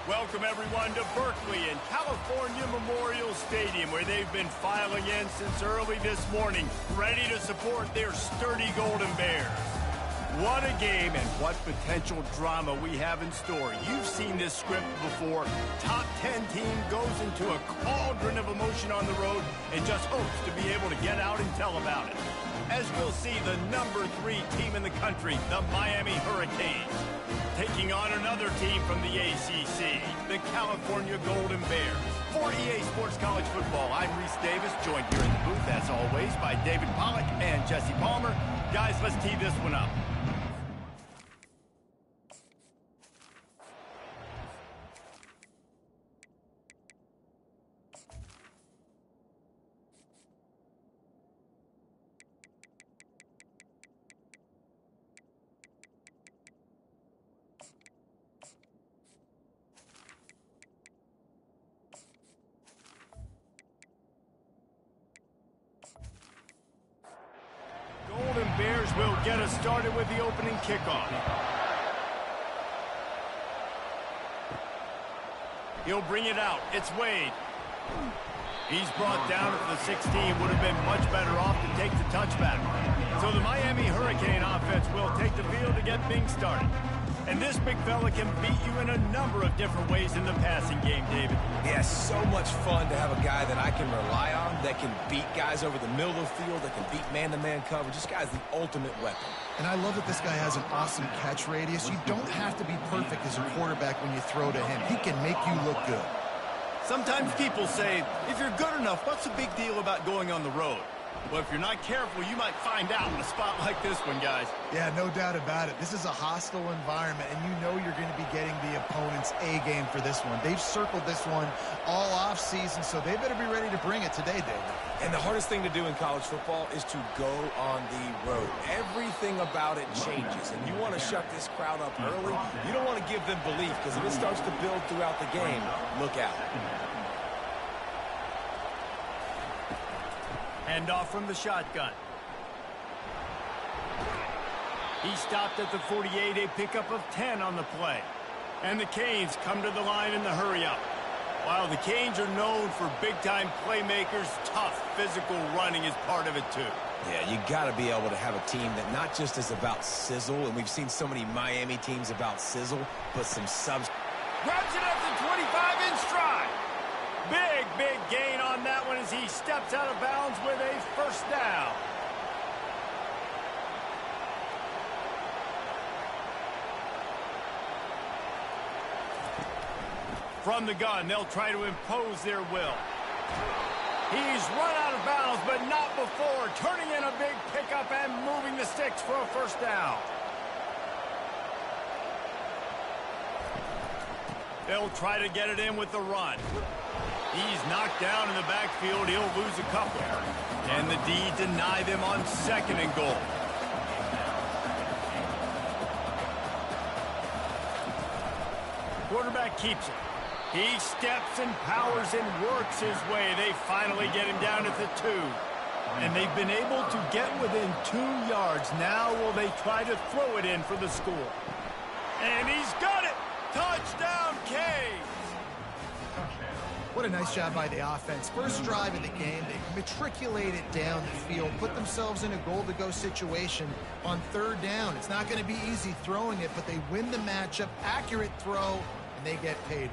Welcome, everyone, to Berkeley and California Memorial Stadium, where they've been filing in since early this morning, ready to support their sturdy Golden Bears. What a game and what potential drama we have in store. You've seen this script before. Top 10 team goes into a cauldron of emotion on the road and just hopes to be able to get out and tell about it. As we'll see, the number 3 team in the country, the Miami Hurricanes, taking on another team from the ACC, the California Golden Bears. For EA Sports College Football, I'm Reese Davis, joined here in the booth, as always, by David Pollack and Jesse Palmer. Guys, let's tee this one up. Golden Bears will get us started with the opening kickoff. He'll bring it out. It's Wade. He's brought down at the 16. Would have been much better off to take the touchback. So the Miami Hurricane offense will take the field to get things started. And this big fella can beat you in a number of different ways in the passing game, David. Yeah, so much fun to have a guy that I can rely on, that can beat guys over the middle of the field, that can beat man-to-man coverage. This guy's the ultimate weapon. And I love that this guy has an awesome catch radius. You don't have to be perfect as a quarterback when you throw to him. He can make you look good. Sometimes people say, if you're good enough, what's the big deal about going on the road? Well, if you're not careful, you might find out in a spot like this one, guys. Yeah, no doubt about it. This is a hostile environment, and you know you're going to be getting the opponent's A game for this one. They've circled this one all off season, so they better be ready to bring it today, David. And the hardest thing to do in college football is to go on the road. Everything about it changes, and you want to shut this crowd up early. You don't want to give them belief, because if it starts to build throughout the game, look out. Handoff from the shotgun. He stopped at the 48, a pickup of 10 on the play. And the Canes come to the line in the hurry-up. While the Canes are known for big-time playmakers, tough physical running is part of it too. Yeah, you got to be able to have a team that not just is about sizzle, and we've seen so many Miami teams about sizzle, but some subs. Grabs it at the 25 in stride. Big gain on that one as he steps out of bounds with a first down. From the gun, they'll try to impose their will. He's run out of bounds, but not before turning in a big pickup and moving the sticks for a first down. They'll try to get it in with the run. He's knocked down in the backfield. He'll lose a couple. And the D deny them on 2nd and goal. Quarterback keeps it. He steps and powers and works his way. They finally get him down at the 2. And they've been able to get within 2 yards. Now will they try to throw it in for the score? And he's got it! Touchdown, Canes! What a nice job by the offense. First drive of the game, they matriculated down the field, put themselves in a goal-to-go situation on 3rd down. It's not going to be easy throwing it, but they win the matchup, accurate throw, and they get paid.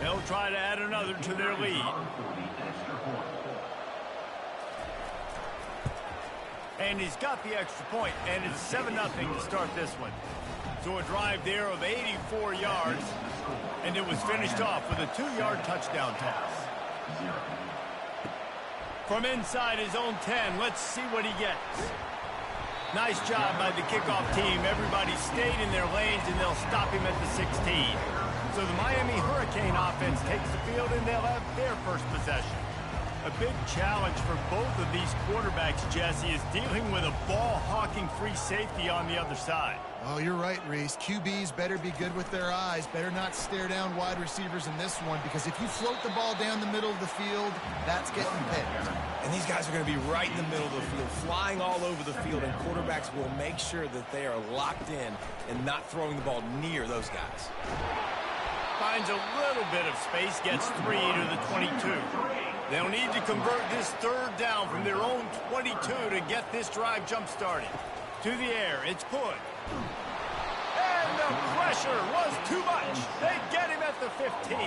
They'll try to add another to their lead. And he's got the extra point, and it's 7-0 to start this one. So a drive there of 84 yards, and it was finished off with a 2-yard touchdown toss. From inside his own 10, let's see what he gets. Nice job by the kickoff team. Everybody stayed in their lanes, and they'll stop him at the 16. So the Miami Hurricane offense takes the field, and they'll have their first possession. A big challenge for both of these quarterbacks, Jesse, is dealing with a ball-hawking free safety on the other side. Oh, you're right, Reese. QBs better be good with their eyes. Better not stare down wide receivers in this one, because if you float the ball down the middle of the field, that's getting picked. And these guys are going to be right in the middle of the field, flying all over the field, and quarterbacks will make sure that they are locked in and not throwing the ball near those guys. Finds a little bit of space, gets 3 to the 22. They'll need to convert this third down from their own 22 to get this drive jump-started. To the air, it's good. And the pressure was too much. They get him at the 15.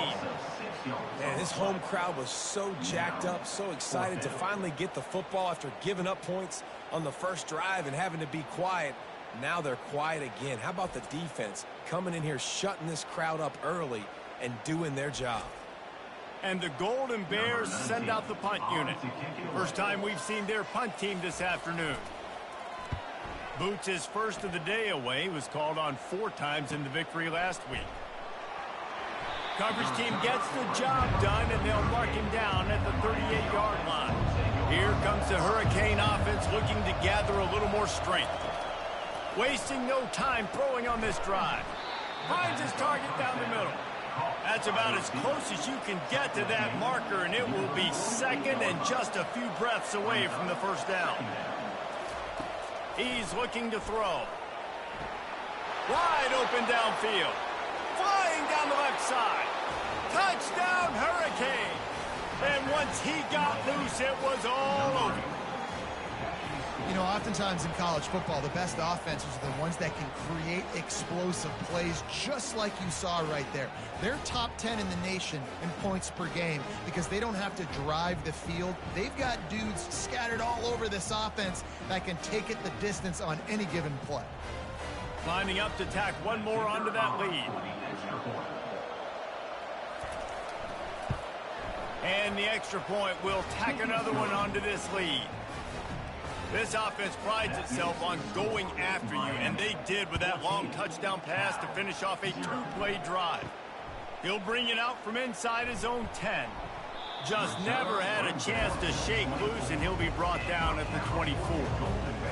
Man, this home crowd was so jacked up, so excited to finally get the football after giving up points on the first drive and having to be quiet. Now they're quiet again. How about the defense coming in here, shutting this crowd up early and doing their job? And the Golden Bears send out the punt unit. First time we've seen their punt team this afternoon. Boots' first of the day away was called on 4 times in the victory last week. Coverage team gets the job done, and they'll mark him down at the 38-yard line. Here comes the Hurricane offense looking to gather a little more strength. Wasting no time throwing on this drive. Finds his target down the middle. That's about as close as you can get to that marker, and it will be second and just a few breaths away from the first down. He's looking to throw. Wide open downfield. Flying down the left side. Touchdown, Hurricane. And once he got loose, it was all over. You know, oftentimes in college football, the best offenses are the ones that can create explosive plays, just like you saw right there. They're top 10 in the nation in points per game because they don't have to drive the field. They've got dudes scattered all over this offense that can take it the distance on any given play. Lining up to tack one more onto that lead. And the extra point will tack another one onto this lead. This offense prides itself on going after you, and they did with that long touchdown pass to finish off a 2-play drive. He'll bring it out from inside his own 10. Just never had a chance to shake loose, and he'll be brought down at the 24.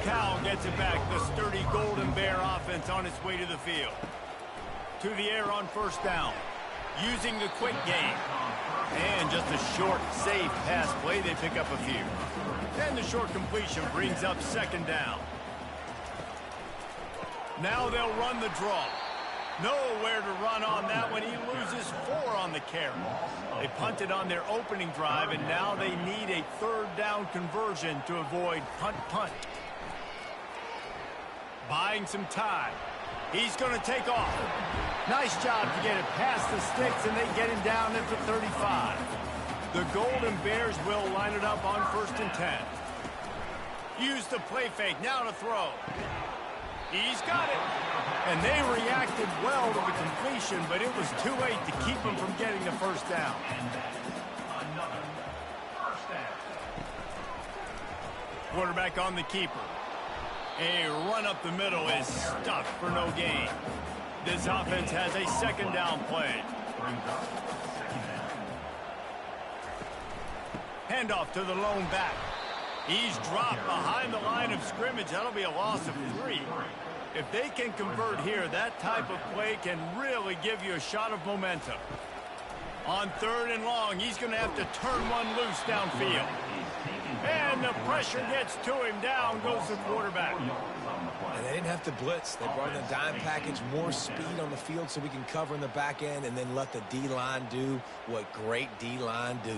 Cal gets it back. The sturdy Golden Bear offense on its way to the field. To the air on first down. Using the quick game. And just a short, safe pass play. They pick up a few. And the short completion brings up second down. Now they'll run the draw. Nowhere to run on that one. He loses 4 on the carry. They punted on their opening drive, and now they need a third down conversion to avoid punt. Buying some time. He's going to take off. Nice job to get it past the sticks, and they get him down at the 35. The Golden Bears will line it up on 1st and 10. Use the play fake. Now to throw. He's got it. And they reacted well to the completion, but it was too late to keep him from getting the first down. Quarterback on the keeper. A run up the middle is stuck for no gain. This offense has a second down play. Handoff to the lone back. He's dropped behind the line of scrimmage. That'll be a loss of 3. If they can convert here, that type of play can really give you a shot of momentum. On 3rd and long, he's going to have to turn one loose downfield. And the pressure gets to him. Down goes the quarterback. And they didn't have to blitz. They brought in a dime package, more speed on the field so we can cover in the back end and then let the D-line do what great D-line do.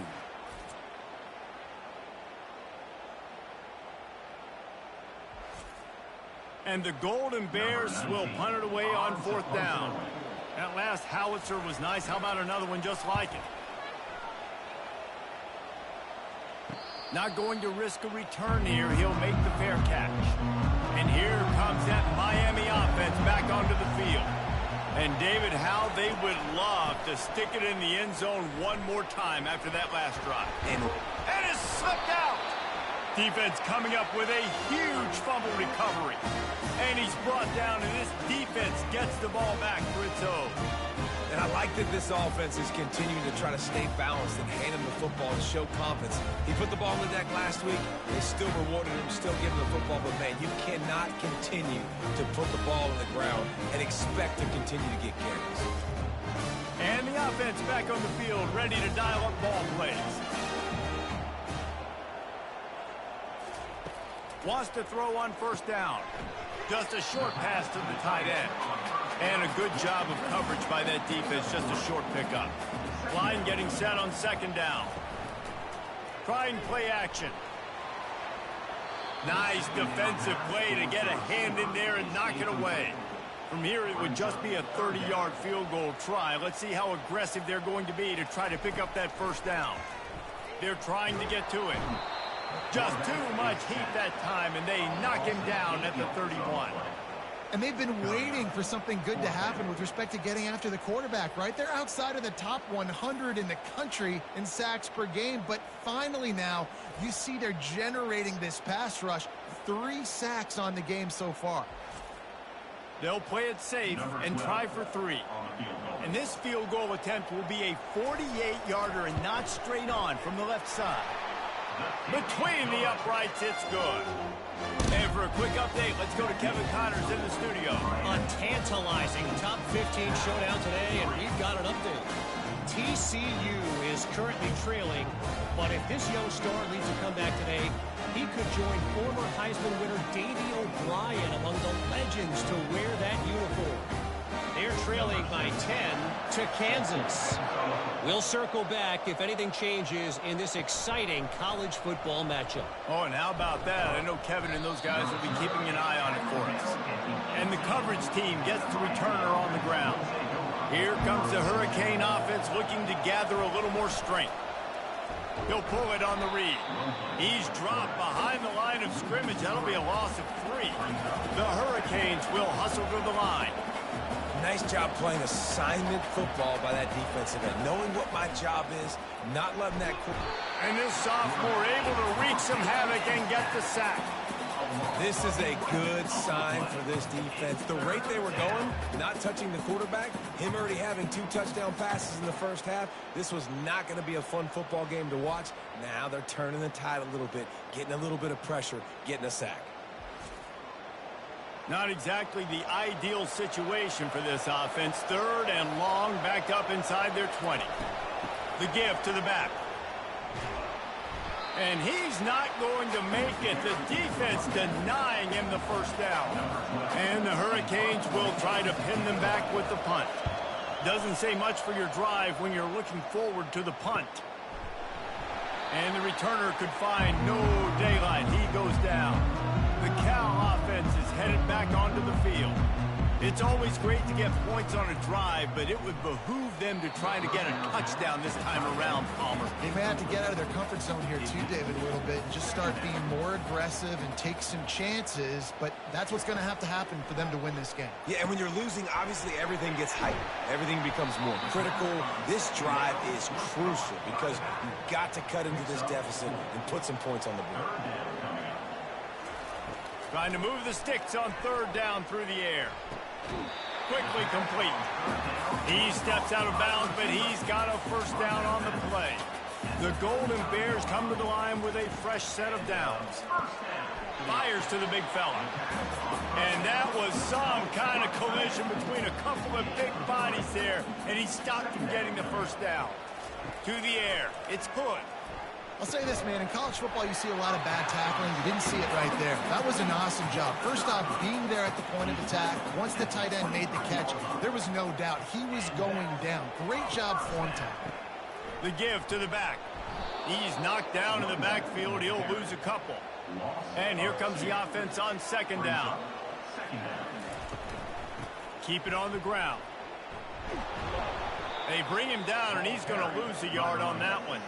And the Golden Bears will punt it away on 4th down. That last howitzer was nice. How about another one just like it? Not going to risk a return here. He'll make the fair catch. And here comes that Miami offense back onto the field. And David, how they would love to stick it in the end zone one more time after that last drive. And it's slipped out. Defense coming up with a huge fumble recovery. And he's brought down, and this defense gets the ball back for its own. And I like like that this offense is continuing to try to stay balanced and hand him the football and show confidence. He put the ball on the deck last week. They still rewarded him, still giving him the football. But, man, you cannot continue to put the ball on the ground and expect to continue to get carries. And the offense back on the field, ready to dial up ball plays. Wants to throw on first down. Just a short pass to the tight end. And a good job of coverage by that defense, just a short pickup. Line getting set on second down. Try and play action. Nice defensive play to get a hand in there and knock it away. From here, it would just be a 30-yard field goal try. Let's see how aggressive they're going to be to try to pick up that first down. They're trying to get to it. Just too much heat that time, and they knock him down at the 31. And they've been waiting for something good to happen with respect to getting after the quarterback, right? They're outside of the top 100 in the country in sacks per game, but finally now you see they're generating this pass rush. 3 sacks on the game so far. They'll play it safe and try for 3. And this field goal attempt will be a 48-yarder and not straight on from the left side. Between the uprights, it's good. And for a quick update, let's go to Kevin Connors in the studio. A tantalizing top 15 showdown today, and we've got an update. TCU is currently trailing, but if this young star leads a comeback today, he could join former Heisman winner Davey O'Brien among the legends to wear that uniform. They're trailing by 10 to Kansas. We'll circle back if anything changes in this exciting college football matchup. Oh, and how about that? I know Kevin and those guys will be keeping an eye on it for us. And the coverage team gets the returner on the ground. Here comes the Hurricane offense looking to gather a little more strength. He'll pull it on the read. He's dropped behind the line of scrimmage. That'll be a loss of 3. The Hurricanes will hustle to the line. Nice job playing assignment football by that defensive end. Knowing what my job is, not letting that... And this sophomore able to wreak some havoc and get the sack. This is a good sign for this defense. The rate they were going, not touching the quarterback, him already having 2 touchdown passes in the first half, this was not going to be a fun football game to watch. Now they're turning the tide a little bit, getting a little bit of pressure, getting a sack. Not exactly the ideal situation for this offense. 3rd and long, backed up inside their 20. The give to the back. And he's not going to make it. The defense denying him the first down. And the Hurricanes will try to pin them back with the punt. Doesn't say much for your drive when you're looking forward to the punt. And the returner could find no daylight. He goes down. The Cal offense is headed back onto the field. It's always great to get points on a drive, but it would behoove them to try to get a touchdown this time around, Palmer. They may have to get out of their comfort zone here too, David, a little bit, and just start being more aggressive and take some chances, but that's what's going to happen for them to win this game. Yeah, and when you're losing, obviously everything gets hyped. Everything becomes more critical. This drive is crucial because you've got to cut into this deficit and put some points on the board. Trying to move the sticks on 3rd down through the air. Quickly complete. He steps out of bounds, but he's got a first down on the play. The Golden Bears come to the line with a fresh set of downs. Fires to the big fella. And that was some kind of collision between a couple of big bodies there, and he stopped from getting the first down. To the air. It's good. I'll say this, man, in college football you see a lot of bad tackling. You didn't see it right there. That was an awesome job. First off, being there at the point of attack. Once the tight end made the catch, there was no doubt he was going down. Great job form tackle. The give to the back. He's knocked down in the backfield. He'll lose a couple. And here comes the offense on 2nd down. Keep it on the ground. They bring him down, and he's going to lose a yard on that one.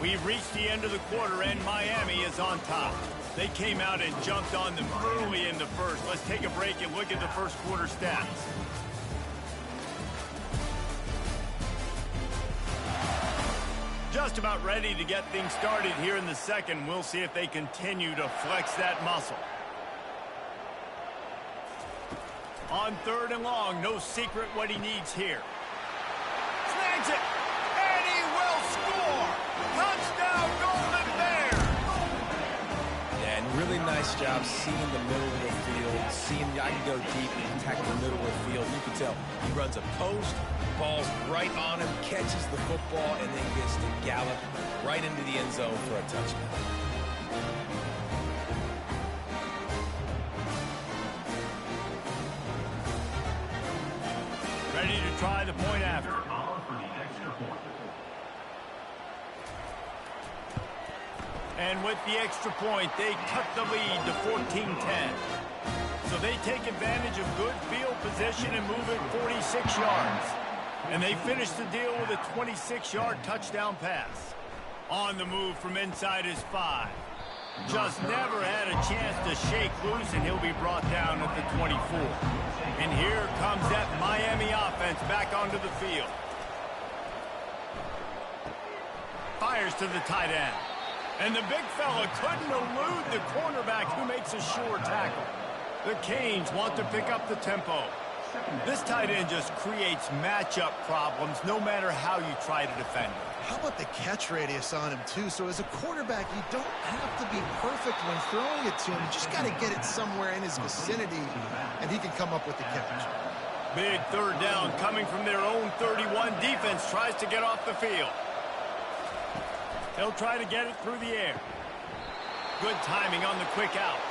We've reached the end of the quarter, and Miami is on top. They came out and jumped on them early in the first. Let's take a break and look at the first quarter stats. Just about ready to get things started here in the second. We'll see if they continue to flex that muscle. On 3rd and long, no secret what he needs here. Snags it, and he will score! Touchdown, Golden Bears! Yeah, and really nice job seeing the middle of the field, seeing I can go deep and attack the middle of the field. You can tell he runs a post, ball's right on him, catches the football, and then gets to gallop right into the end zone for a touchdown. Ready to try the point after. And with the extra point, they cut the lead to 14-10. So they take advantage of good field position and move it 46 yards. And they finish the deal with a 26-yard touchdown pass. On the move from inside his 5. Just never had a chance to shake loose, and he'll be brought down at the 24. And here comes that Miami offense back onto the field. Fires to the tight end. And the big fella couldn't elude the cornerback who makes a sure tackle. The Canes want to pick up the tempo. This tight end just creates matchup problems no matter how you try to defend him. How about the catch radius on him, too? So as a quarterback, you don't have to be perfect when throwing it to him. You just got to get it somewhere in his vicinity, and he can come up with the catch. Big 3rd down coming from their own 31. Defense tries to get off the field. They'll try to get it through the air. Good timing on the quick out.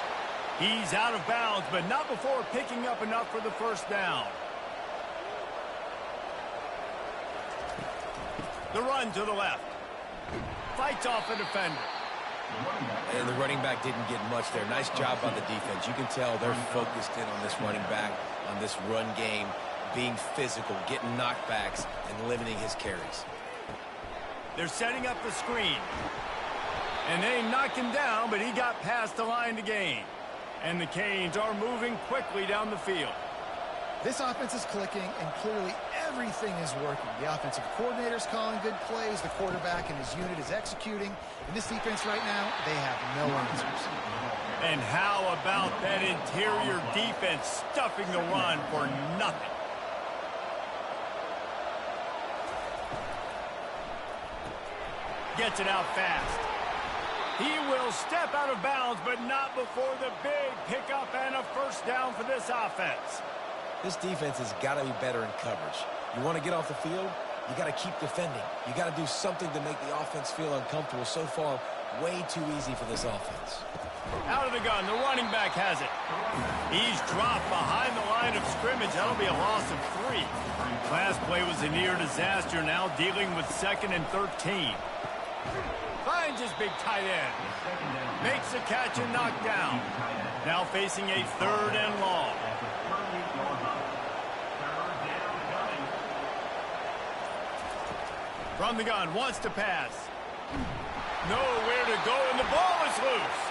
He's out of bounds, but not before picking up enough for the 1st down. The run to the left. Fights off a defender. And the running back didn't get much there. Nice job by the defense. You can tell they're focused in on this running back, on this run game, being physical, getting knockbacks, and limiting his carries. They're setting up the screen. And they knock him down, but he got past the line to gain. And the Canes are moving quickly down the field. This offense is clicking, and clearly everything is working. The offensive coordinator's calling good plays. The quarterback and his unit is executing. And this defense right now, they have no answers. And how about that interior defense stuffing the run for nothing? Gets it out fast. He will step out of bounds, but not before the big pickup and a 1st down for this offense. This defense has got to be better in coverage. You want to get off the field, you got to keep defending. You got to do something to make the offense feel uncomfortable. So far, way too easy for this offense. Out of the gun, the running back has it. He's dropped behind the line of scrimmage. That'll be a loss of 3. Last play was a near disaster, now dealing with 2nd and 13. Finds his big tight end. Makes the catch and knocked down. Now facing a 3rd and long. From the gun, wants to pass. Nowhere to go, and the ball is loose.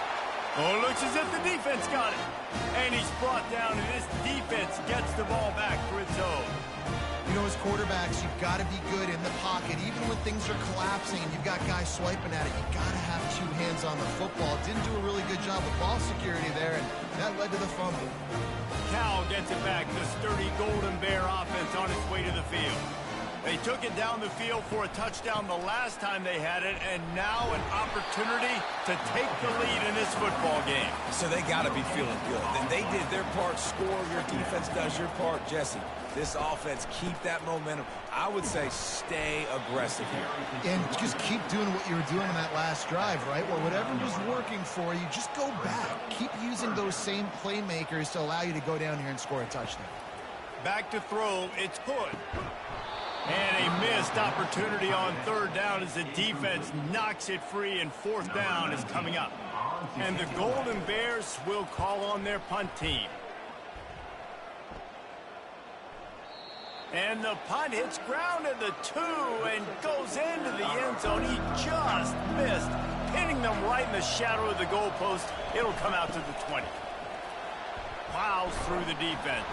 Oh, looks as if the defense got it. And he's brought down, and this defense gets the ball back for its own. You know, as quarterbacks, you've got to be good in the pocket. Even when things are collapsing and you've got guys swiping at it, you've got to have 2 hands on the football. Didn't do a really good job with ball security there, and that led to the fumble. Cal gets it back. The sturdy Golden Bear offense on its way to the field. They took it down the field for a touchdown the last time they had it, and now an opportunity to take the lead in this football game. So they got to be feeling good. They did their part, score. Your defense does your part, Jesse. This offense, keep that momentum. I would say stay aggressive here. And just keep doing what you were doing on that last drive, right? Well, whatever was working for you, just go back. Keep using those same playmakers to allow you to go down here and score a touchdown. Back to throw, it's good. And a missed opportunity on 3rd down as the defense knocks it free, and 4th down is coming up. And the Golden Bears will call on their punt team. And the punt hits ground at the 2 and goes into the end zone. He just missed, pinning them right in the shadow of the goalpost. It'll come out to the 20. Plows through the defense.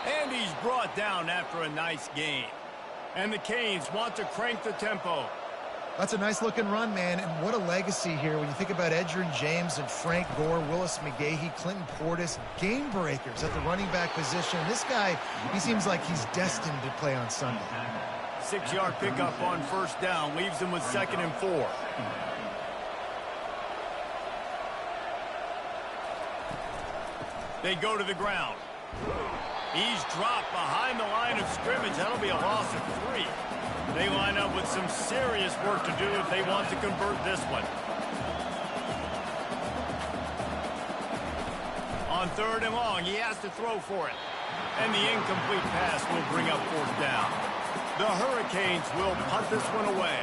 And he's brought down after a nice gain. And the Canes want to crank the tempo. That's a nice-looking run, man, and what a legacy here. When you think about Edgerrin James and Frank Gore, Willis McGahee, Clinton Portis, game breakers at the running back position. This guy, he seems like he's destined to play on Sunday. 6-yard pickup on first down, leaves him with 2nd and 4. They go to the ground. He's dropped behind the line of scrimmage. That'll be a loss of 3. They line up with some serious work to do if they want to convert this one. On 3rd and long, he has to throw for it. And the incomplete pass will bring up 4th down. The Hurricanes will punt this one away.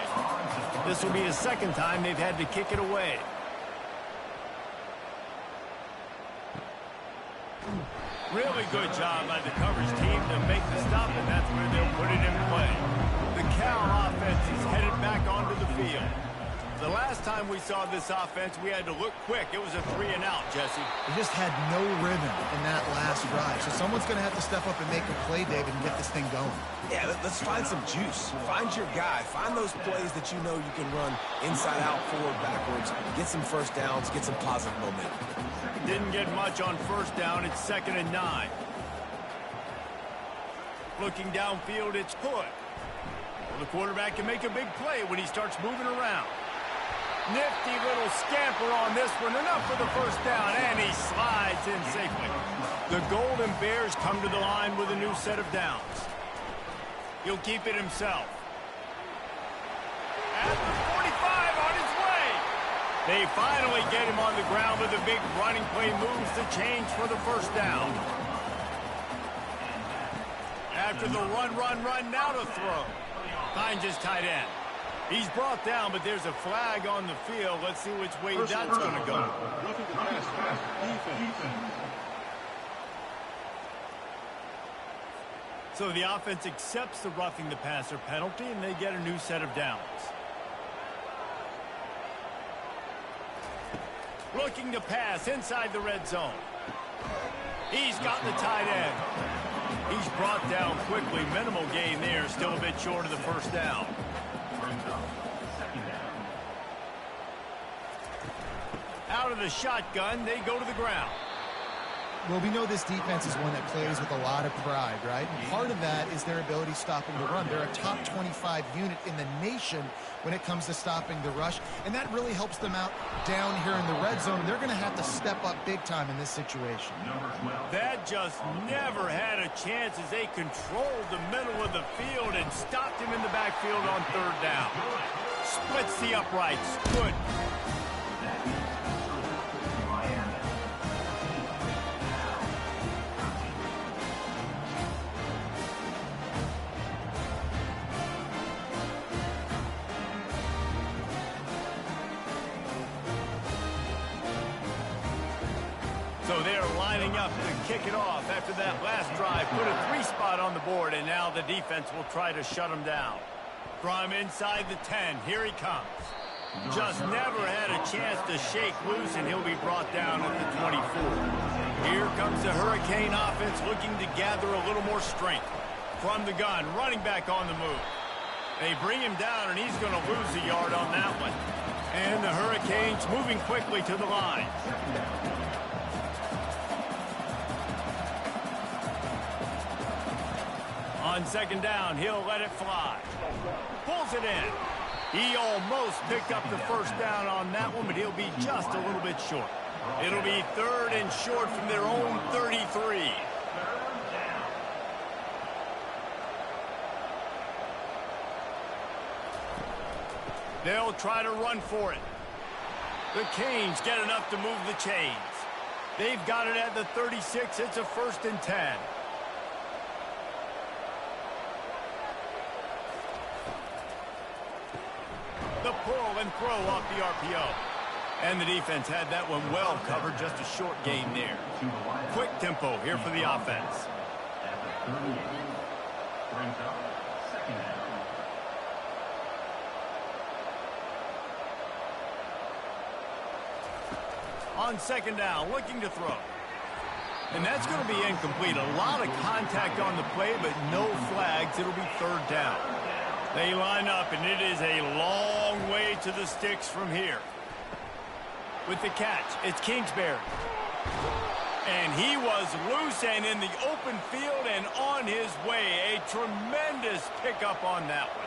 This will be the 2nd time they've had to kick it away. Really good job by the coverage team to make the stop, and that's where they'll put it in play. The Cal offense is headed back onto the field. The last time we saw this offense, we had to look quick. It was a 3-and-out, Jesse. They just had no rhythm in that last drive. So someone's going to have to step up and make a play, David, and get this thing going. Yeah, let's find some juice. Find your guy. Find those plays that you know you can run inside out, forward, backwards. Get some first downs. Get some positive momentum. Didn't get much on first down. It's 2nd and 9. Looking downfield, it's Hood. Well, the quarterback can make a big play when he starts moving around. Nifty little scamper on this one. Enough for the first down, and he slides in safely. The Golden Bears come to the line with a new set of downs. He'll keep it himself. At the 45 on his way. They finally get him on the ground with a big running play, moves the change for the first down. After the run, now to throw. Finds his tight end. He's brought down, but there's a flag on the field. Let's see which way that's going to go. So the offense accepts the roughing the passer penalty, and they get a new set of downs. Looking to pass inside the red zone. He's got the tight end. He's brought down quickly. Minimal gain there. Still a bit short of the first down. Out of the shotgun, they go to the ground. Well, we know this defense is one that plays with a lot of pride, right? And part of that is their ability stopping the run. They're a top 25 unit in the nation when it comes to stopping the rush, and that really helps them out down here in the red zone. They're going to have to step up big time in this situation. That just never had a chance as they controlled the middle of the field and stopped him in the backfield on 3rd down. Splits the uprights. Good. So they're lining up to kick it off after that last drive. Put a 3-spot on the board, and now the defense will try to shut him down. From inside the 10, here he comes. Just never had a chance to shake loose, and he'll be brought down at the 24. Here comes the Hurricane offense looking to gather a little more strength. From the gun, running back on the move. They bring him down, and he's going to lose a yard on that one. And the Hurricanes moving quickly to the line. On 2nd down, he'll let it fly. Pulls it in. He almost picked up the first down on that one, but he'll be just a little bit short. It'll be 3rd and short from their own 33. They'll try to run for it. The Canes get enough to move the chains. They've got it at the 36. It's a 1st and 10. The pull and throw off the RPO. And the defense had that one well covered. Just a short gain there. Quick tempo here for the offense. On 2nd down, looking to throw. And that's going to be incomplete. A lot of contact on the play, but no flags. It'll be 3rd down. They line up, and it is a long long way to the sticks from here. With the catch, it's Kingsbury. And he was loose and in the open field and on his way. A tremendous pickup on that one.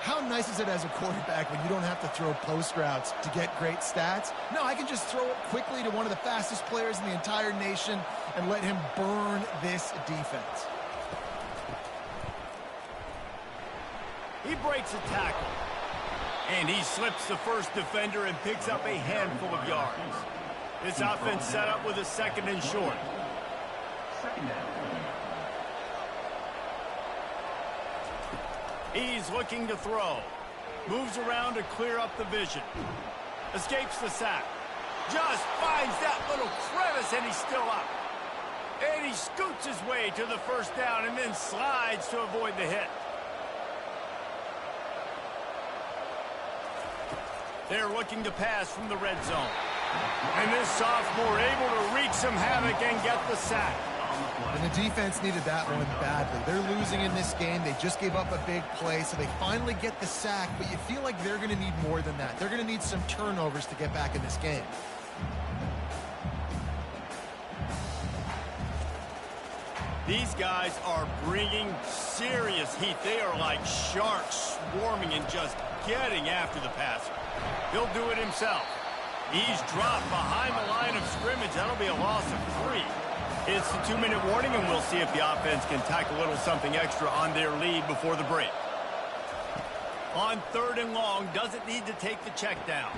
How nice is it as a quarterback when you don't have to throw post routes to get great stats? No, I can just throw it quickly to one of the fastest players in the entire nation and let him burn this defense. He breaks a tackle. And he slips the first defender and picks up a handful of yards. This offense set up with a 2nd and short. He's looking to throw. Moves around to clear up the vision. Escapes the sack. Just finds that little crevice and he's still up. And he scoots his way to the first down and then slides to avoid the hit. They're looking to pass from the red zone. And this sophomore able to wreak some havoc and get the sack. And the defense needed that one badly. They're losing in this game. They just gave up a big play, so they finally get the sack, but you feel like they're going to need more than that. They're going to need some turnovers to get back in this game. These guys are bringing serious heat. They are like sharks swarming and just getting after the passer. He'll do it himself. He's dropped behind the line of scrimmage. That'll be a loss of 3. It's the 2-minute warning, and we'll see if the offense can tack a little something extra on their lead before the break. On 3rd and long, doesn't need to take the check down.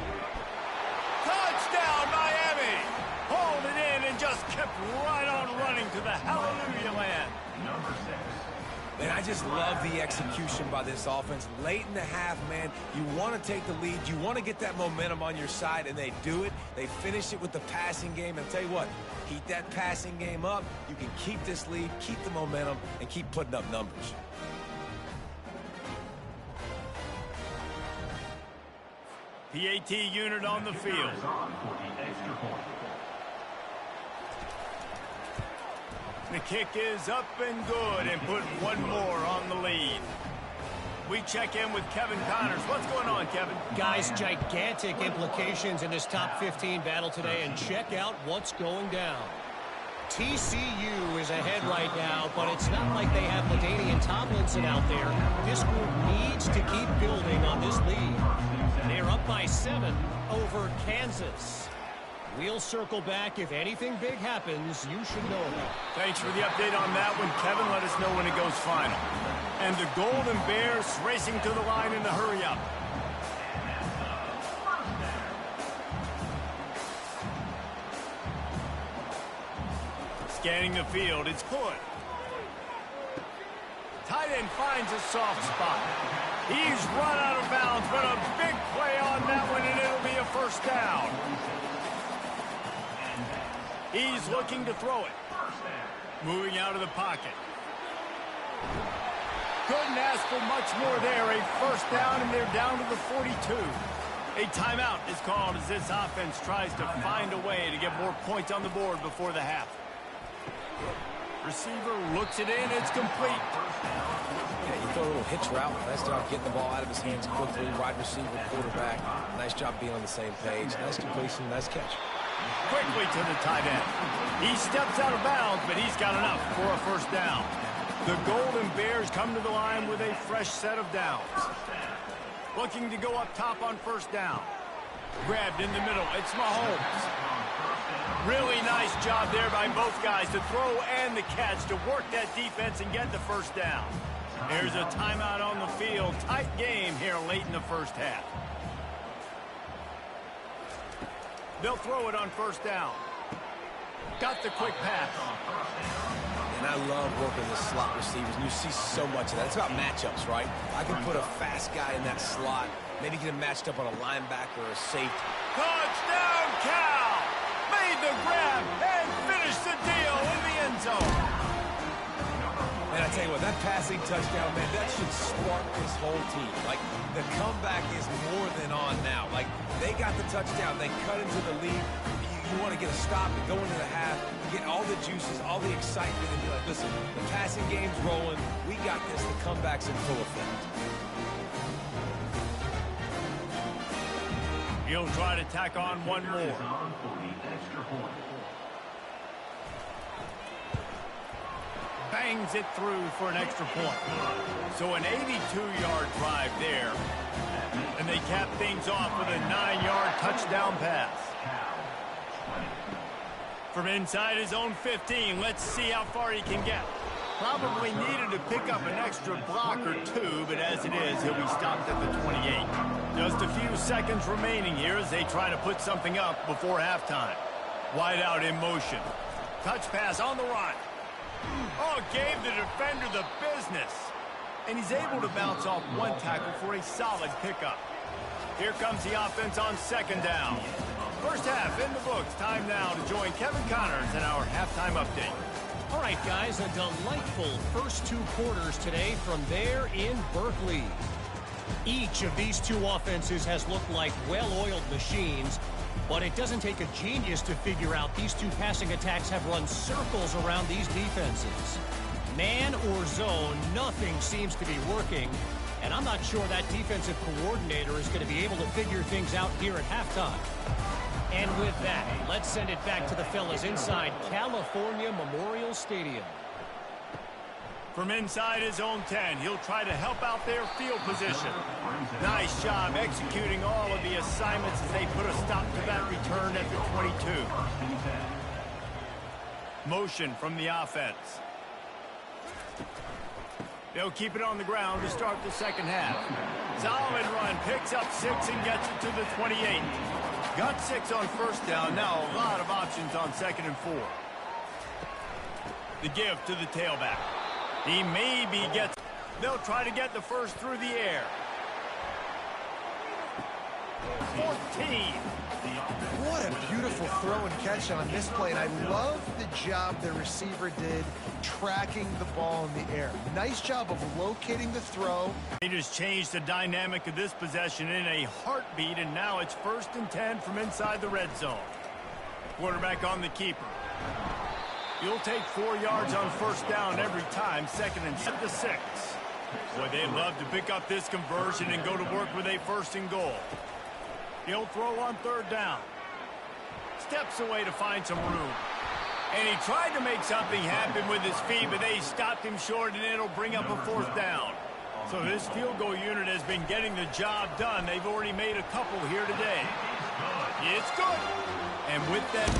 Touchdown, Miami! Pulled it in and just kept right on running to the hallelujah land. Number 6. And I just love the execution by this offense. Late in the half, man, you want to take the lead. You want to get that momentum on your side, and they do it. They finish it with the passing game. And I'll tell you what, keep that passing game up. You can keep this lead, keep the momentum, and keep putting up numbers. PAT unit on the field. The kick is up and good and put one more on the lead. We check in with Kevin Connors. What's going on, Kevin? Guys, gigantic implications in this top 15 battle today, and check out what's going down. TCU is ahead right now, but it's not like they have LaDainian Tomlinson out there. This group needs to keep building on this lead. They're up by 7 over Kansas. We'll circle back. If anything big happens, you should know about it. Thanks for the update on that one, Kevin. Let us know when it goes final. And the Golden Bears racing to the line in the hurry-up. Scanning the field, it's Hood. Tight end finds a soft spot. He's run out of bounds, but a big play on that one, and it'll be a first down. He's looking to throw it. Moving out of the pocket. Couldn't ask for much more there. A first down, and they're down to the 42. A timeout is called as this offense tries to find a way to get more points on the board before the half. Receiver looks it in. It's complete. Yeah, you throw a little hitch route. Nice job getting the ball out of his hands quickly. Wide receiver, quarterback. Nice job being on the same page. Nice completion, nice catch. Quickly to the tight end. He steps out of bounds, but he's got enough for a first down. The Golden Bears come to the line with a fresh set of downs. Looking to go up top on first down. Grabbed in the middle. It's Mahomes. Really nice job there by both guys to throw and the catch to work that defense and get the first down. There's a timeout on the field. Tight game here late in the first half. They'll throw it on first down. Got the quick pass. And I love working the slot receivers. And you see so much of that. It's about matchups, right? I can put a fast guy in that slot, maybe get him matched up on a linebacker or a safety. Touchdown, Cal! Made the grab and finished the deal in the end zone. Man, I tell you what, that passing touchdown, man, that should spark this whole team. Like, the comeback is more than on now. Like, they got the touchdown. They cut into the lead. You want to get a stop and go into the half, get all the juices, all the excitement, and be like, listen, the passing game's rolling. We got this. The comeback's in full effect. He'll try to tack on one more. Bangs it through for an extra point. So an 82-yard drive there. And they cap things off with a 9-yard touchdown pass. From inside his own 15, let's see how far he can get. Probably needed to pick up an extra block or two, but as it is, he'll be stopped at the 28. Just a few seconds remaining here as they try to put something up before halftime. Wide out in motion. Touch pass on the run. Oh, gave the defender the business. And he's able to bounce off one tackle for a solid pickup. Here comes the offense on second down. First half in the books. Time now to join Kevin Connors in our halftime update. All right, guys, a delightful first 2 quarters today from there in Berkeley. Each of these two offenses has looked like well-oiled machines, but it doesn't take a genius to figure out these two passing attacks have run circles around these defenses. Man or zone, nothing seems to be working, and I'm not sure that defensive coordinator is going to be able to figure things out here at halftime. And with that, let's send it back to the fellas inside California Memorial Stadium. From inside his own 10, he'll try to help out their field position. Nice job executing all of the assignments as they put a stop to that return at the 22. Motion from the offense. They'll keep it on the ground to start the second half. Solid run, picks up 6 and gets it to the 28. Got 6 on first down, now a lot of options on second and 4. The give to the tailback. He maybe gets... They'll try to get the first through the air. 14. What a beautiful throw and catch on this play, and I love the job the receiver did tracking the ball in the air. Nice job of locating the throw. He just changed the dynamic of this possession in a heartbeat, and now it's 1st and 10 from inside the red zone. Quarterback on the keeper. You'll take 4 yards on first down every time, 2nd and 6. Boy, they'd love to pick up this conversion and go to work with a 1st and goal. He'll throw on 3rd down. Steps away to find some room. And he tried to make something happen with his feet, but they stopped him short, and it'll bring up a 4th down. So this field goal unit has been getting the job done. They've already made a couple here today. It's good. And with that...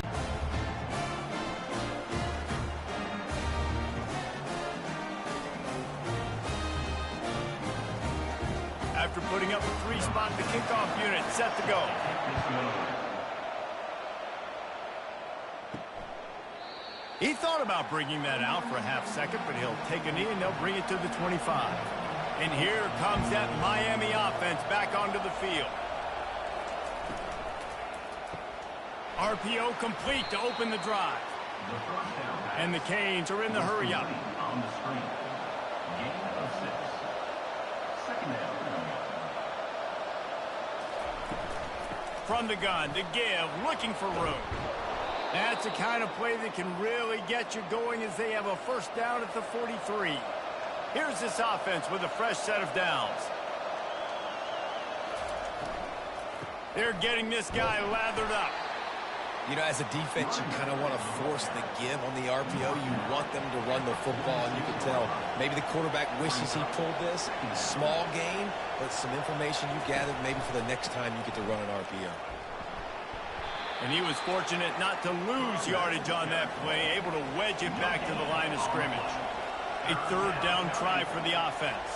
After putting up a 3-spot, the kickoff unit set to go. He thought about bringing that out for a half second, but he'll take a knee and they'll bring it to the 25. And here comes that Miami offense back onto the field. RPO complete to open the drive. And the Canes are in the hurry-up. From the gun, to give, looking for room. That's the kind of play that can really get you going as they have a 1st down at the 43. Here's this offense with a fresh set of downs. They're getting this guy lathered up. You know, as a defense, you kind of want to force the give on the RPO. You want them to run the football, and you can tell maybe the quarterback wishes he pulled this. Small gain, but some information you gathered maybe for the next time you get to run an RPO. And he was fortunate not to lose yardage on that play, able to wedge it back to the line of scrimmage. A 3rd down try for the offense.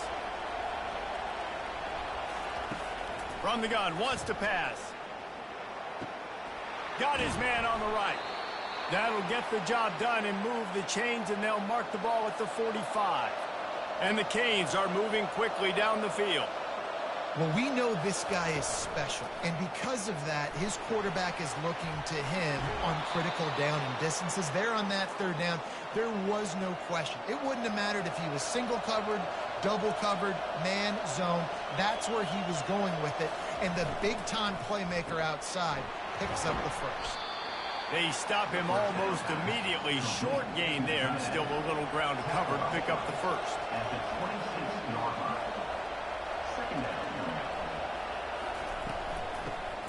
From the gun, wants to pass. Got his man on the right. That'll get the job done and move the chains, and they'll mark the ball at the 45. And the Canes are moving quickly down the field. Well, we know this guy is special, and because of that, his quarterback is looking to him on critical down and distances. There on that 3rd down, there was no question. It wouldn't have mattered if he was single covered, double covered, man, zone. That's where he was going with it, and the big-time playmaker outside picks up the 1st. They stop him almost immediately. Short gain there, and still a little ground to cover to pick up the 1st. At the 26-yard line. 2nd down.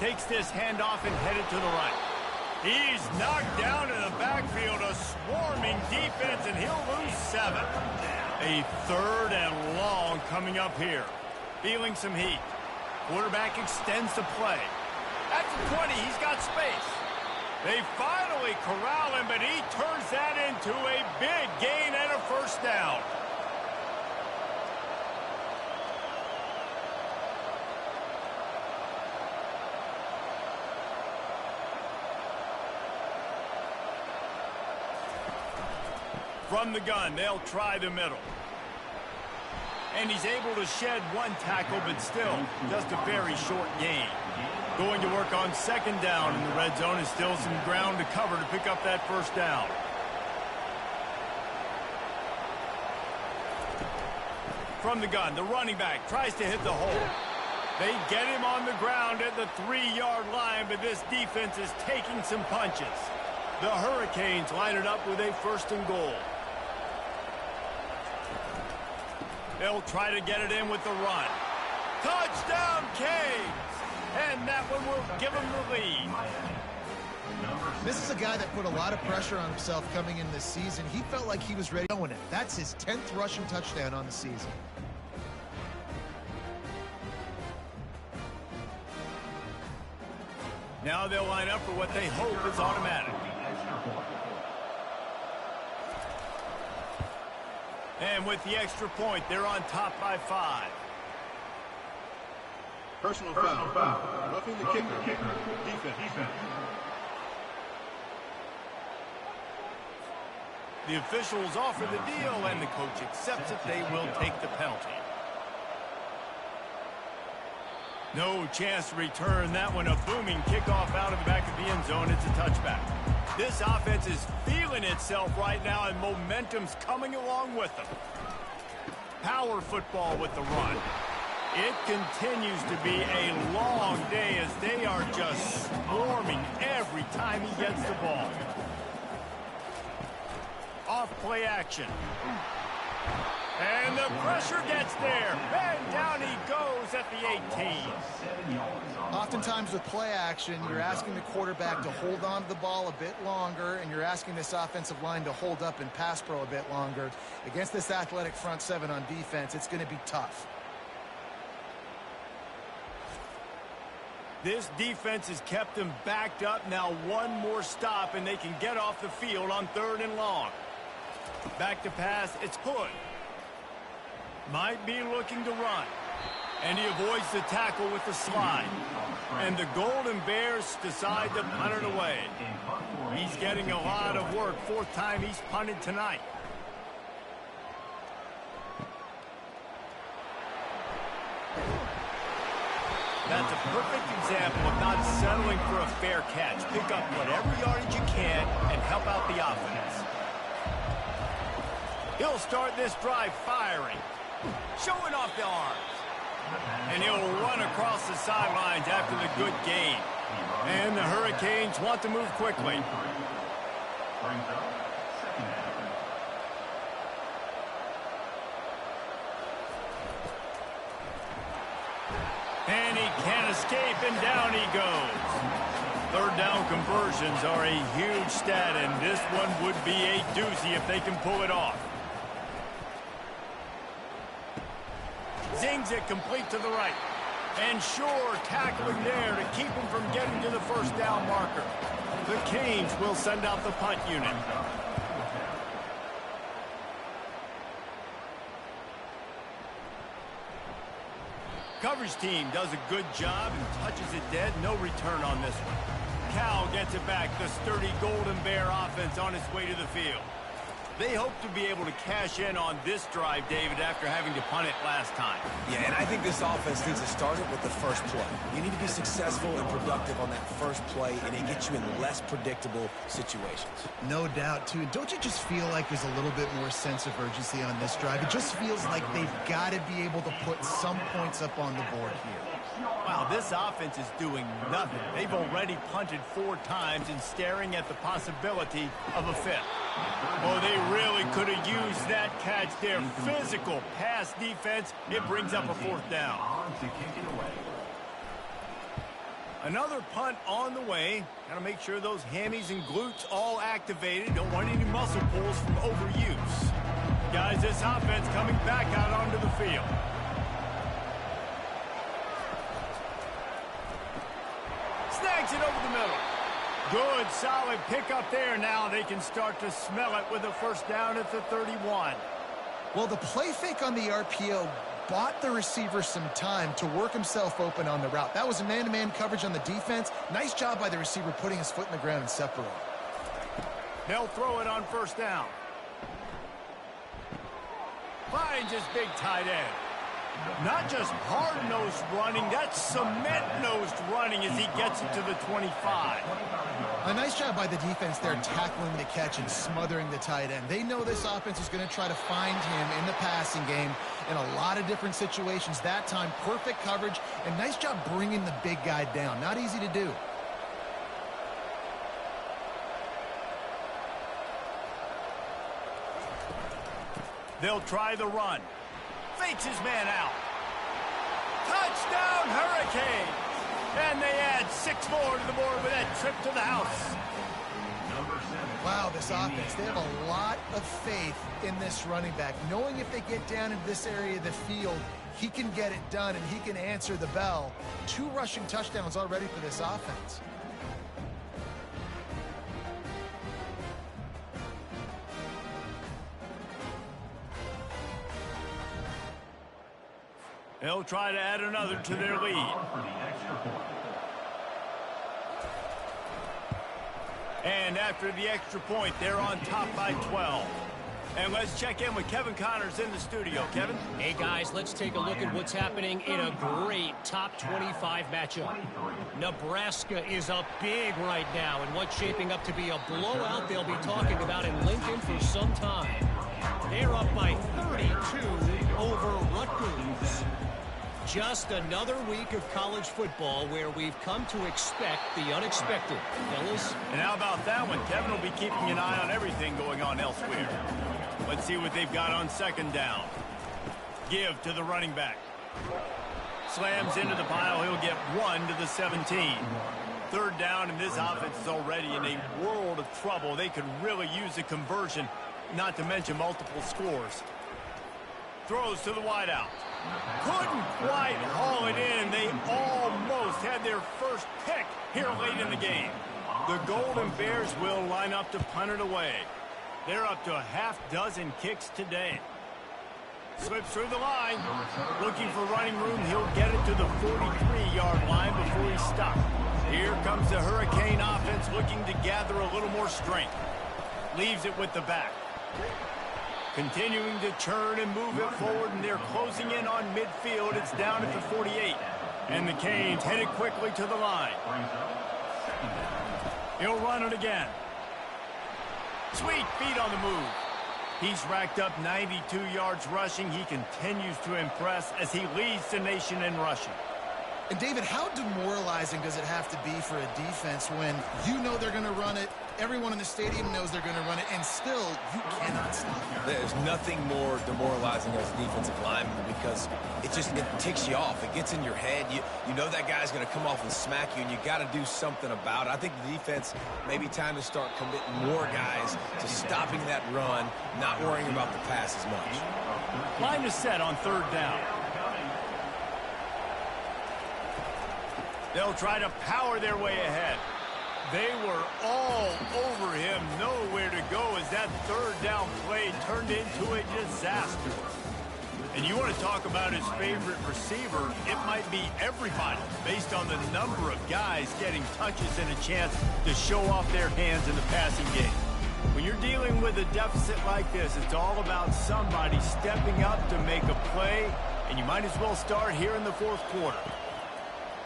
Takes this handoff and headed to the right. He's knocked down in the backfield, a swarming defense, and he'll lose 7. A 3rd and long coming up here. Feeling some heat. Quarterback extends the play. At the 20, he's got space. They finally corral him, but he turns that into a big gain and a first down. From the gun, they'll try the middle. And he's able to shed 1 tackle, but still just a very short gain. Going to work on 2nd down in the red zone, is still some ground to cover to pick up that first down. From the gun, the running back tries to hit the hole. They get him on the ground at the 3-yard line, but this defense is taking some punches. The Hurricanes line it up with a 1st and goal. They'll try to get it in with the run. Touchdown, Canes! And that one will give them the lead. This is a guy that put a lot of pressure on himself coming in this season. He felt like he was ready to win it. That's his 10th rushing touchdown on the season. Now they'll line up for what they hope is automatic. And with the extra point, they're on top by 5. Personal foul. Roughing the kicker. Defense. The officials offer the deal, and the coach accepts it. They will take the penalty. No chance to return that one. A booming kickoff out of the back of the end zone. It's a touchback. This offense is feeling itself right now, and momentum's coming along with them. Power football with the run. It continues to be a long day as they are just swarming every time he gets the ball. Off play action. And the pressure gets there. And down he goes at the 18. Oftentimes with play action, you're asking the quarterback to hold on to the ball a bit longer, and you're asking this offensive line to hold up in pass pro a bit longer. Against this athletic front 7 on defense, it's going to be tough. This defense has kept them backed up. Now 1 more stop, and they can get off the field on 3rd and long. Back to pass, it's Hood. Might be looking to run. And he avoids the tackle with the slide. And the Golden Bears decide to punt it away. He's getting a lot of work. 4th time he's punted tonight. That's a perfect example of not settling for a fair catch. Pick up whatever yardage you can and help out the offense. He'll start this drive firing. Showing off the arms. And he'll run across the sidelines after the good gain. And the Hurricanes want to move quickly. And he can't escape, and down he goes. 3rd down conversions are a huge stat, and this one would be a doozy if they can pull it off. Zings it complete to the right. And sure, tackling there to keep him from getting to the 1st down marker. The Canes will send out the punt unit. Coverage team does a good job and touches it dead. No return on this one. Cal gets it back. The sturdy Golden Bear offense on its way to the field. They hope to be able to cash in on this drive, David, after having to punt it last time. Yeah, and I think this offense needs to start it with the first play. You need to be successful and productive on that first play, and it gets you in less predictable situations. No doubt, too. Don't you just feel like there's a little bit more sense of urgency on this drive? It just feels like they've got to be able to put some points up on the board here. Wow, this offense is doing nothing. They've already punted 4 times and staring at the possibility of a 5th. Oh, they really could have used that catch there. Physical pass defense. It brings up a 4th down. Another punt on the way. Got to make sure those hammies and glutes all activated. Don't want any muscle pulls from overuse. Guys, this offense coming back out onto the field. Snags it over the middle. Good, solid pickup there. Now they can start to smell it with a first down at the 31. Well, the play fake on the RPO bought the receiver some time to work himself open on the route. That was a man-to-man coverage on the defense. Nice job by the receiver putting his foot in the ground and separating. They'll throw it on first down. Finds his big tight end. Not just hard-nosed running, that's cement-nosed running as he gets it to the 25. A nice job by the defense there tackling the catch and smothering the tight end. They know this offense is going to try to find him in the passing game in a lot of different situations. That time, perfect coverage, and nice job bringing the big guy down. Not easy to do. They'll try the run. Fakes his man out. Touchdown, Hurricanes! And they add 6 more to the board with that trip to the house. Wow, this offense, they have a lot of faith in this running back, knowing if they get down in this area of the field, he can get it done and he can answer the bell. 2 rushing touchdowns already for this offense. They'll try to add another to their lead. And after the extra point, they're on top by 12. And let's check in with Kevin Connors in the studio. Kevin? Hey, guys, let's take a look at what's happening in a great top 25 matchup. Nebraska is up big right now in what's shaping up to be a blowout they'll be talking about in Lincoln for some time. They're up by 32 over Rutgers. Just another week of college football where we've come to expect the unexpected. Fellas? And how about that one? Kevin will be keeping an eye on everything going on elsewhere. Let's see what they've got on second down. Give to the running back. Slams into the pile. He'll get 1 to the 17. Third down, and this offense is already in a world of trouble. They could really use a conversion, not to mention multiple scores. Throws to the wideout. Couldn't quite haul it in. They almost had their first pick here late in the game. The Golden Bears will line up to punt it away. They're up to a half-dozen kicks today. Slips through the line. Looking for running room. He'll get it to the 43-yard line before he's stopped. Here comes the Hurricane offense looking to gather a little more strength. Leaves it with the back. Continuing to churn and move it forward, and they're closing in on midfield. It's down at the 48. And the Canes headed quickly to the line. He'll run it again. Sweet feet on the move. He's racked up 92 yards rushing. He continues to impress as he leads the nation in rushing. And David, how demoralizing does it have to be for a defense when you know they're going to run it, everyone in the stadium knows they're going to run it, and still you cannot stop it? There's nothing more demoralizing as a defensive lineman because it ticks you off. It gets in your head. You know that guy's going to come off and smack you, and you got to do something about it. I think the defense may be time to start committing more guys to stopping that run, not worrying about the pass as much. Line is set on third down. They'll try to power their way ahead. They were all over him, nowhere to go as that third down play turned into a disaster. And you want to talk about his favorite receiver, it might be everybody based on the number of guys getting touches and a chance to show off their hands in the passing game. When you're dealing with a deficit like this, it's all about somebody stepping up to make a play, and you might as well start here in the fourth quarter.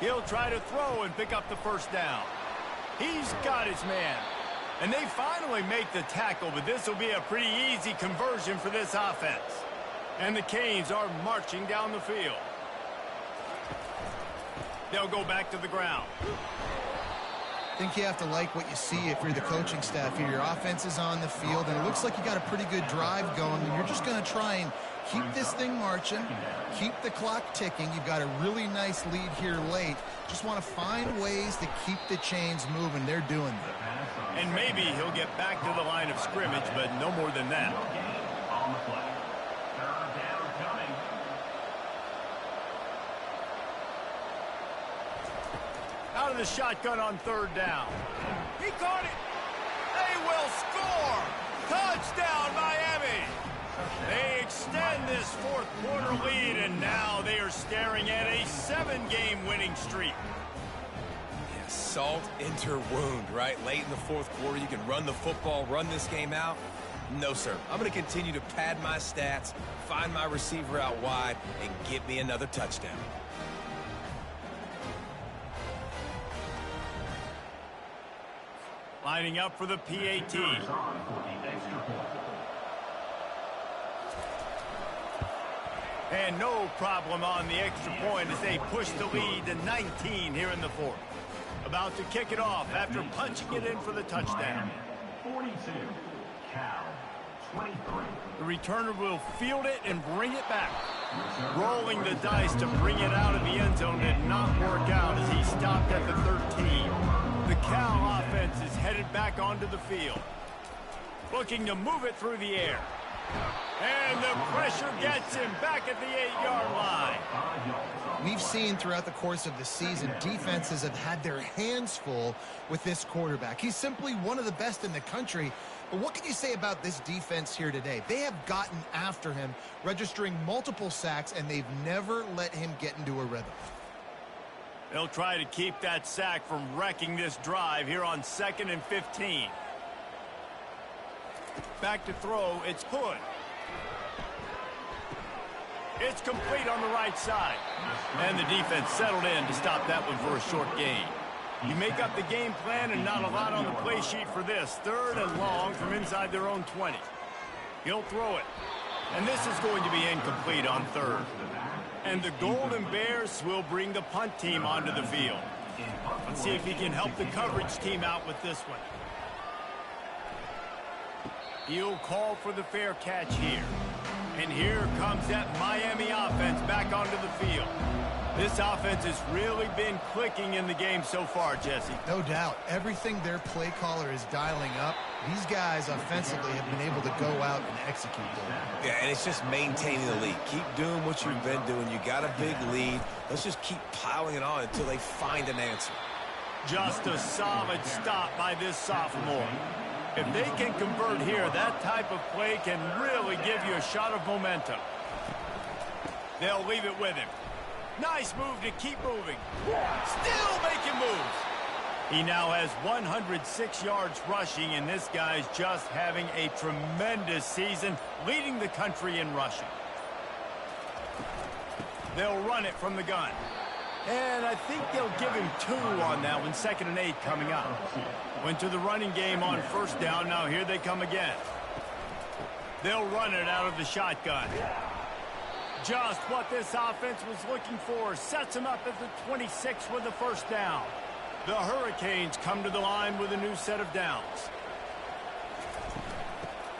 He'll try to throw and pick up the first down. He's got his man. And they finally make the tackle, but this will be a pretty easy conversion for this offense. And the Canes are marching down the field. They'll go back to the ground. I think you have to like what you see if you're the coaching staff here. Your offense is on the field, and it looks like you got a pretty good drive going. And you're just going to try and keep this thing marching, keep the clock ticking. You've got a really nice lead here late. Just want to find ways to keep the chains moving. They're doing that. And maybe he'll get back to the line of scrimmage, but no more than that. Out of the shotgun on third down. He caught it. They will score. Touchdown, Miami. They extend this fourth quarter lead, and now they are staring at a 7-game winning streak. Yeah, salt into wound, right? Late in the fourth quarter, you can run the football, run this game out. No, sir. I'm going to continue to pad my stats, find my receiver out wide, and get me another touchdown. Lining up for the PAT. And no problem on the extra point as they push the lead to 19 here in the fourth. About to kick it off after punching it in for the touchdown. 42, Cal, 23. The returner will field it and bring it back. Rolling the dice to bring it out of the end zone did not work out as he stopped at the 13. The Cal offense is headed back onto the field. Looking to move it through the air. And the pressure gets him back at the 8-yard line. We've seen throughout the course of the season, defenses have had their hands full with this quarterback. He's simply one of the best in the country. But what can you say about this defense here today? They have gotten after him, registering multiple sacks, and they've never let him get into a rhythm. They'll try to keep that sack from wrecking this drive here on 2nd and 15. Back to throw, it's Hood. It's complete on the right side. And the defense settled in to stop that one for a short gain. You make up the game plan and not a lot on the play sheet for this. 3rd and long from inside their own 20. He'll throw it. And this is going to be incomplete on 3rd. And the Golden Bears will bring the punt team onto the field. Let's see if he can help the coverage team out with this one. He'll call for the fair catch here. And here comes that Miami offense back onto the field. This offense has really been clicking in the game so far, Jesse. No doubt. Everything their play caller is dialing up, these guys offensively have been able to go out and execute them. Yeah, and it's just maintaining the lead. Keep doing what you've been doing. You got a big lead. Let's just keep piling it on until they find an answer. Just a solid stop by this sophomore. If they can convert here, that type of play can really give you a shot of momentum. They'll leave it with him. Nice move to keep moving. Still making moves. He now has 106 yards rushing, and this guy's just having a tremendous season, leading the country in rushing. They'll run it from the gun. And I think they'll give him 2 on that one. 2nd and 8 coming up. Went to the running game on 1st down. Now here they come again. They'll run it out of the shotgun. Just what this offense was looking for. Sets him up at the 26 with the 1st down. The Hurricanes come to the line with a new set of downs.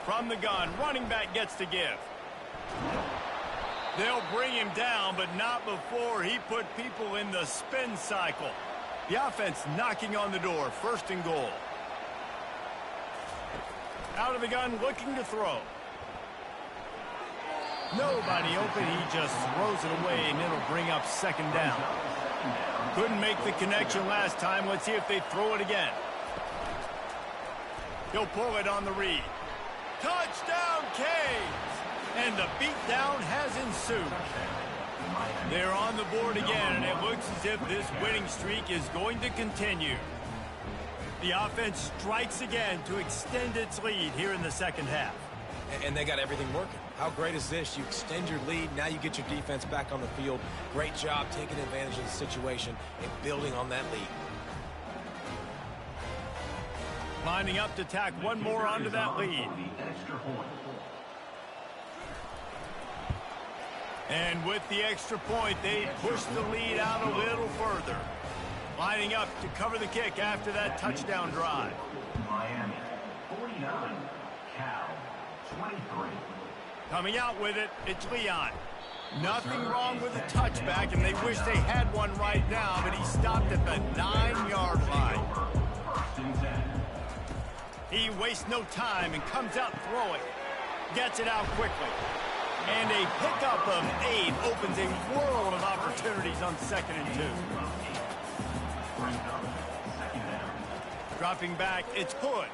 From the gun, running back gets to give. They'll bring him down, but not before he put people in the spin cycle. The offense knocking on the door. 1st and goal. Out of the gun, looking to throw. Nobody open. He just throws it away, and it'll bring up 2nd down. Couldn't make the connection last time. Let's see if they throw it again. He'll pull it on the read. Touchdown, Canes! And the beatdown has ensued. They're on the board again, and it looks as if this winning streak is going to continue. The offense strikes again to extend its lead here in the 2nd half. And they got everything working. How great is this? You extend your lead, now you get your defense back on the field. Great job taking advantage of the situation and building on that lead. Lining up to tack one more onto that lead. And with the extra point, they push the lead out a little further. Lining up to cover the kick after that touchdown drive. Miami, 49. Cal, 23. Coming out with it, it's Leon. Nothing wrong with the touchback, and they wish they had one right now, but he stopped at the 9-yard line. He wastes no time and comes out throwing. Gets it out quickly. And a pickup of 8 opens a world of opportunities on 2nd and 2. Dropping back, it's Hood.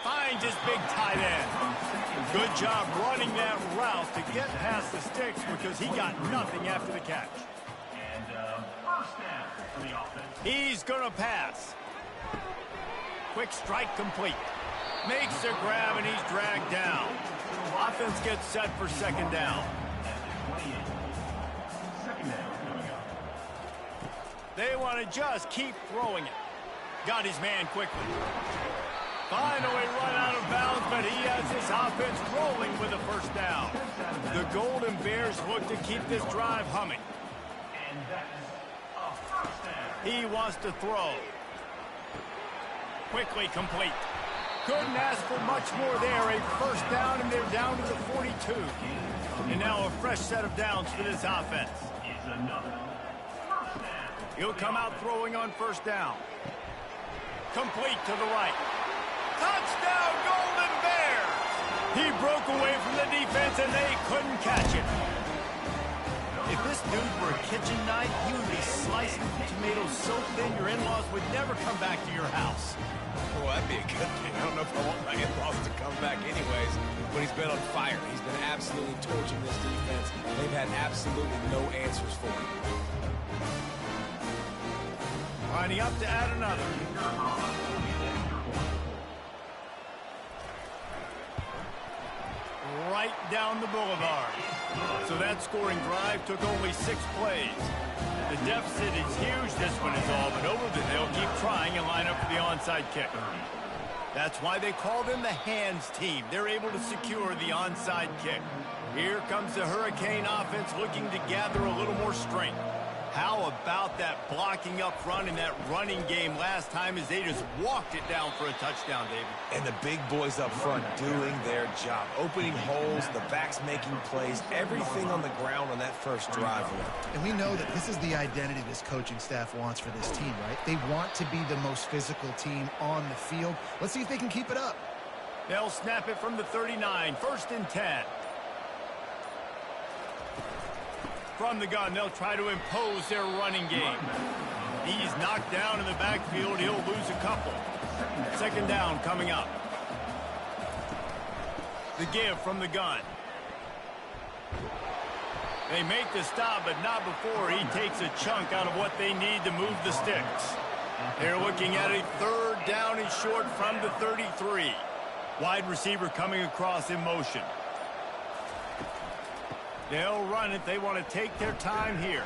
Finds his big tight end. Good job running that route to get past the sticks because he got nothing after the catch. And first down for the offense. He's going to pass. Quick strike complete. Makes the grab, and he's dragged down. Offense gets set for 2nd down. Second down coming up. They want to just keep throwing it. Got his man quickly. Finally run out of bounds, but he has his offense rolling with a first down. The Golden Bears look to keep this drive humming. And that's a first down. He wants to throw. Quickly complete. Couldn't ask for much more there. A first down, and they're down to the 42. And now a fresh set of downs for this offense. It's another first down. He'll come out throwing on first down. Complete to the right. Touchdown, Golden Bears! He broke away from the defense, and they couldn't catch it. If this dude were a kitchen knife, you would be slicing tomatoes so thin your in-laws would never come back to your house. Well, that'd be a good thing. I don't know if I want my in-laws to come back anyways, but he's been on fire. He's been absolutely torching this defense. They've had absolutely no answers for him. Lining up to add another. Right down the boulevard. So that scoring drive took only 6 plays. The deficit is huge. This one is all but over, but they'll keep trying and line up for the onside kick. That's why they call them the hands team. They're able to secure the onside kick. Here comes the Hurricane offense looking to gather a little more strength. How about that blocking up front in that running game last time as they just walked it down for a touchdown, David? And the big boys up front doing their job. Opening holes, the backs making plays, everything on the ground on that first drive. And we know that this is the identity this coaching staff wants for this team, right? They want to be the most physical team on the field. Let's see if they can keep it up. They'll snap it from the 39, 1st and 10. From the gun, they'll try to impose their running game. He's knocked down in the backfield. He'll lose a couple. 2nd down coming up. The give from the gun. They make the stop, but not before he takes a chunk out of what they need to move the sticks. They're looking at a 3rd down and short from the 33. Wide receiver coming across in motion. They'll run it. They want to take their time here.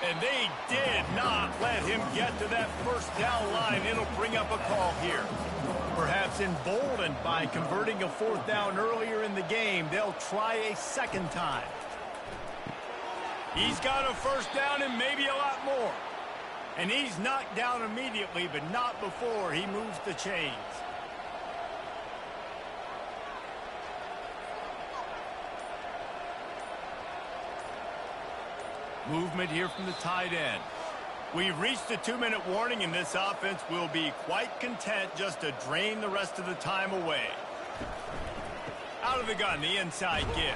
And they did not let him get to that first down line. It'll bring up a call here. Perhaps emboldened by converting a 4th down earlier in the game, they'll try a 2nd time. He's got a first down and maybe a lot more. And he's knocked down immediately, but not before he moves the chains. Movement here from the tight end. We've reached the 2-minute warning, and this offense will be quite content just to drain the rest of the time away. Out of the gun, the inside give.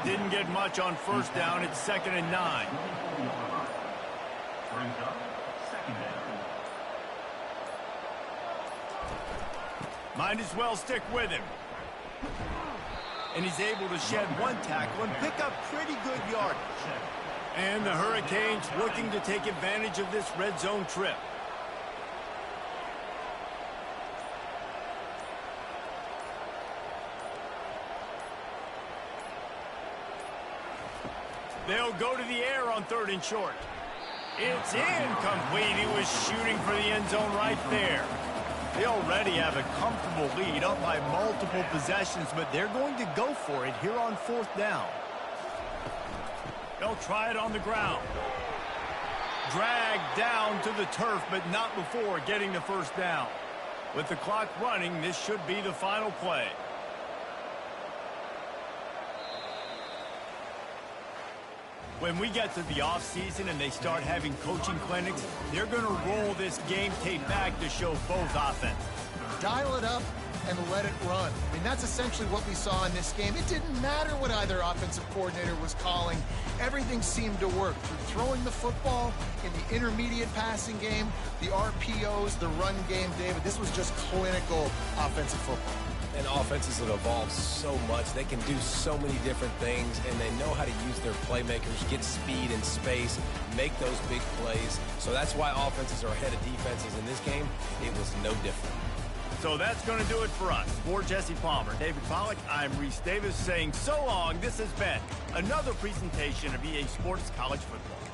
Didn't get much on first down. It's 2nd and 9. Brings up 2nd down. Might as well stick with him. And he's able to shed 1 tackle and pick up pretty good yardage. And the Hurricanes looking to take advantage of this red zone trip. They'll go to the air on 3rd and short. It's incomplete. He was shooting for the end zone right there. They already have a comfortable lead up by multiple possessions, but they're going to go for it here on 4th down. They'll try it on the ground. Dragged down to the turf, but not before getting the first down. With the clock running, this should be the final play. When we get to the offseason and they start having coaching clinics, they're going to roll this game tape back to show both offenses. Dial it up and let it run. I mean, that's essentially what we saw in this game. It didn't matter what either offensive coordinator was calling. Everything seemed to work. Through throwing the football, in the intermediate passing game, the RPOs, the run game, David, this was just clinical offensive football. And offenses have evolved so much. They can do so many different things, and they know how to use their playmakers, get speed and space, make those big plays. So that's why offenses are ahead of defenses in this game. It was no different. So that's going to do it for us. For Jesse Palmer, David Pollack, I'm Reese Davis saying so long. This has been another presentation of EA Sports College Football.